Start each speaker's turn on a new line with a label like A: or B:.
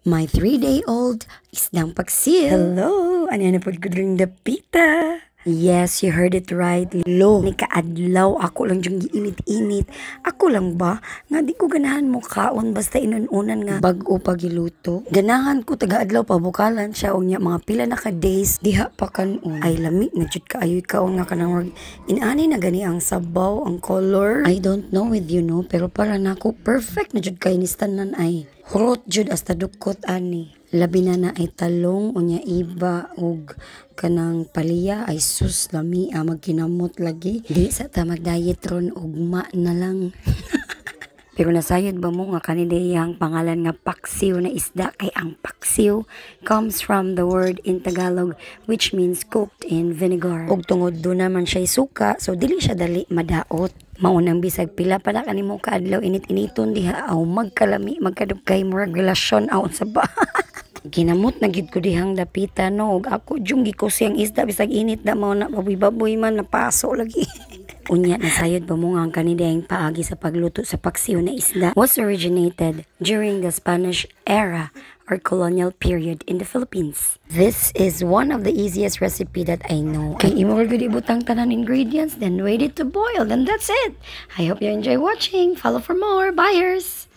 A: My 3-day-old isdang paksil.
B: Hello! Ano na po ko rin dapita?
A: Yes, you heard it right. Lo, ni kaadlaw ako lang yung giinit-init. Ako lang ba? Nga di ko ganahan mo kaon basta inununan nga bag-o pagiluto. Ganahan ko taga-adlaw pa bukalan siya o niya mga pila na ka days diha pa kanon. Ay lami na jud kaayoy kaon nga kanang wag inani na gani ang sabaw, ang color. I don't know with you no, pero para nako perfect na jud kay ni tanan ay. Hurot jud hasta dukot ani. Labi na ay talong unya iba og kanang paliya ay sus lami magkinamot lagi. Di sa ta mag-diet ron ugma na lang. Pero nasayod ba mo nga kanidayang pangalan nga paksiw na isda kay ang paksiw comes from the word in Tagalog which means cooked in vinegar. Og tungod do naman siya suka so dili siya dali madaot. Maunang bisag pila pala kanimo kaadlaw init-initon diha aw magkalami magkadugkay mo relasyon aw sa ba. Ginamot na gid ko dihang dapita no ug ako jung gikusyang isda bisag init da mao na baboy-baboy man napaso lagi. Unya nasayod ba mo nga ang kanidayang paagi sa pagluto sa paksiw na isda was originated during the Spanish era or colonial period in the Philippines. This is one of the easiest recipe that I know. Kay imo ra gud ibutang tanan ingredients then wait it to boil and that's it. I hope you enjoy watching. Follow for more. Buyers!